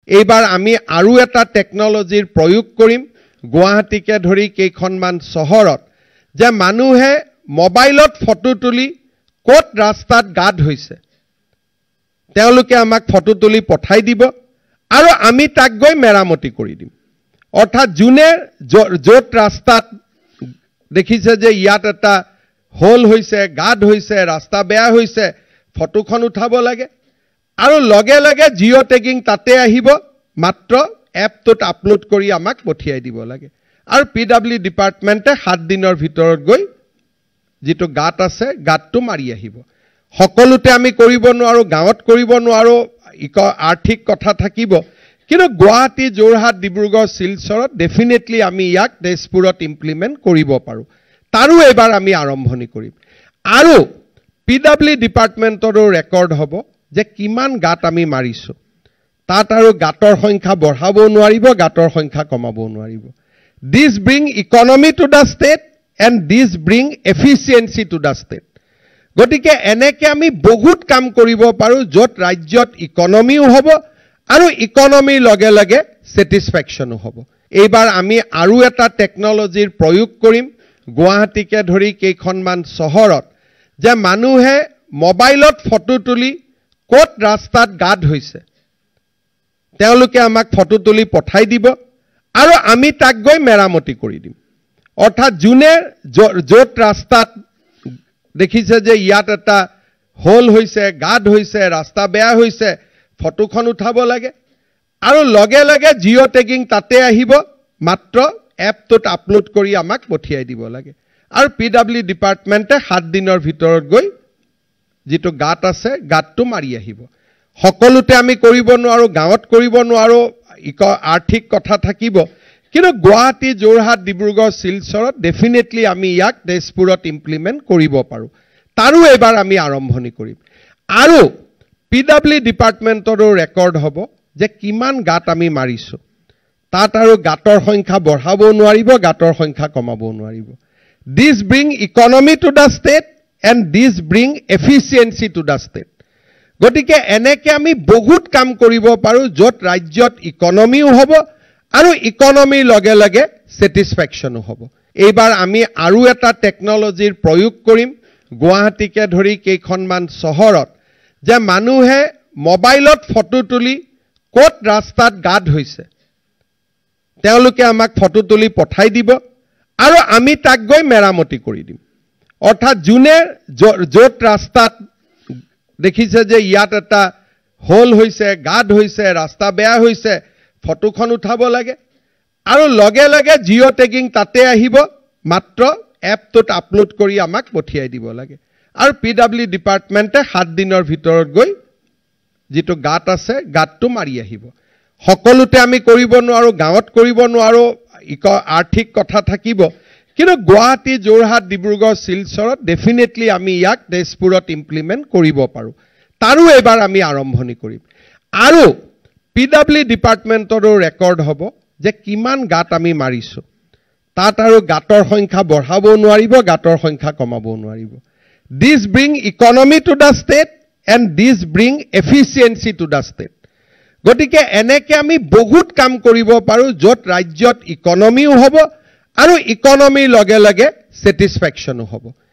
এইবাৰ আমি আৰু এটা টেকনলজিৰ প্ৰয়োগ কৰিম গুৱাহাটীকে ধৰি কেইখনমান চহৰত যে মানুহে মোবাইলত ফটো তুলি ক'ত ৰাস্তাত গা ধুইছে তেওঁলোকে আমাক ফটো তুলি পঠাই দিব আৰু আমি তাক গৈ মেৰামতি কৰি দিম অৰ্থাৎ যোনে য'ত ৰাস্তাত দেখিছে যে ইয়াত এটা হোল হৈছে গাড হৈছে ৰাস্তা বেয়া হৈছে ফটোখন উঠাব লাগে আৰু লগে লগে জিঅ' টেগিং তাতে আহিব মাত্ৰ এপটোত আপলোড কৰি আমাক পঠিয়াই দিব লাগে আৰু পিডব্লিউ ডিপাৰ্টমেণ্টে 7 দিনৰ ভিতৰত গৈ যেটো গাট আছে গাটটো মাৰি আহিব সকলোতে আমি কৰিব নোৱাৰো গাঁৱত কৰিব নোৱাৰো আৰ্থিক কথা থাকিব কিন্তু গুৱাহাটী যোৰহাট ডিব্ৰুগড় শিলচৰত ডেফিনেটলি আমি ইয়াক তেজপুৰত ইমপ্লিমেন্ট কৰিব পাৰো তাৰো এবাৰ আমি আৰম্ভণি কৰিম আৰু পিডব্লিউ ডিপাৰ্টমেণ্টৰো ৰেকৰ্ড হ'ব যে কিমান গাট আমি মাৰিছো তাত আৰু গাটৰ সংখ্যা বঢ়াব নোৱাৰিব গাটৰ সংখ্যা কমাব নোৱাৰিব this bring economy to the state and this bring efficiency to the state গতিকে এনেকে আমি বহুত কাম কৰিব পাৰো য'ত ৰাজ্যত ইকনমিও হ'ব আৰু ইকনমিৰ লগে লগে স্যাটিসফ্যাকশনো হ'ব এইবাৰ আমি আৰু এটা টেকনলজিৰ প্ৰয়োগ কৰিম গুৱাহাটীকে ধৰি কেইখনমান চহৰত যে মানুহে মোবাইলত ফটো তুলি ক'ত ৰাস্তাত গা ধুইছে তেওঁলোকে আমাক ফটো তুলি পঠাই দিব আৰু আমি তাক গৈ মেৰামতি কৰি দিম অৰ্থাৎ যোনে য'ত ৰাস্তাত দেখিছে যে ইয়াত এটা হোল হৈছে গাড হৈছে ৰাস্তা বেয়া হৈছে ফটোখন উঠাব লাগে আৰু লগে লগে জিঅ' টেগিং তাতে আহিব মাত্ৰ এপটোত আপলোড কৰি আমাক পঠিয়াই দিব লাগে আৰু পিডব্লিউ ডিপাৰ্টমেণ্টে 7 দিনৰ ভিতৰত গৈ যেটো গাট আছে গাটটো মাৰি আহিব সকলোতে আমি কৰিব নোৱাৰো গাঁৱত কৰিব নোৱাৰো আৰ্থিক কথা থাকিব কিন্তু গুৱাহাটী যোৰহাট ডিব্ৰুগড় শিলচৰত ডেফিনেটলি আমি ইয়াক তেজপুৰত ইমপ্লিমেন্ট কৰিব পাৰো তাৰো এবাৰ আমি আৰম্ভণি কৰিম আৰু পিডব্লিউ ডিপাৰ্টমেণ্টৰো ৰেকৰ্ড হ'ব যে কিমান গাট আমি মাৰিছো তাত আৰু গাটৰ সংখ্যা বঢ়াব নোৱাৰিব গাটৰ সংখ্যা কমাব নোৱাৰিব this bring economy to the state and this bring efficiency to the state গতিকে এনেকে আমি বহুত কাম কৰিব পাৰো য'ত ৰাজ্যত ইকনমিও হ'ব আৰু ইকনমিৰ লগে লগে স্যাটিসফ্যাকশনো হ'ব এইবাৰ আমি আৰু এটা টেকনলজিৰ প্ৰয়োগ কৰিম গুৱাহাটীকে ধৰি কেইখনমান চহৰত যে মানুহে মোবাইলত ফটো তুলি ক'ত ৰাস্তাত গা ধুইছে তেওঁলোকে আমাক ফটো তুলি পঠাই দিব আৰু আমি তাক গৈ মেৰামতি কৰি দিম অৰ্থাৎ যোনে য'ত ৰাস্তাত দেখিছে যে ইয়াত এটা হোল হৈছে গাড হৈছে ৰাস্তা বেয়া হৈছে ফটোখন উঠাব লাগে আৰু লগে লগে জিঅ' টেগিং তাতে আহিব মাত্ৰ এপটোত আপলোড কৰি আমাক পঠিয়াই দিব লাগে আৰু পিডব্লিউ ডিপাৰ্টমেণ্টে 7 দিনৰ ভিতৰত গৈ যেটো গাট আছে গাটটো মাৰি আহিব সকলোতে আমি কৰিব নোৱাৰো গাঁৱত কৰিব নোৱাৰো আৰ্থিক কথা থাকিব কিন্তু গুৱাহাটী যোৰহাট ডিব্ৰুগড় শিলচৰত ডেফিনেটলি আমি ইয়াক তেজপুৰত ইমপ্লিমেন্ট কৰিব পাৰো তাৰো এবাৰ আমি আৰম্ভণি কৰিম আৰু পিডব্লিউ ডিপাৰ্টমেণ্টৰো ৰেকৰ্ড হ'ব যে কিমান গাট আমি মাৰিছো তাত আৰু গাটৰ সংখ্যা বঢ়াব নোৱাৰিব গাটৰ সংখ্যা কমাব নোৱাৰিব this bring economy to the state and this bring efficiency to the state গতিকে এনেকে আমি বহুত কাম কৰিব পাৰো য'ত ৰাজ্যত ইকনমিও হ'ব আৰু ইকনমিৰ লগে লগে স্যাটিসফ্যাকশনো হ'ব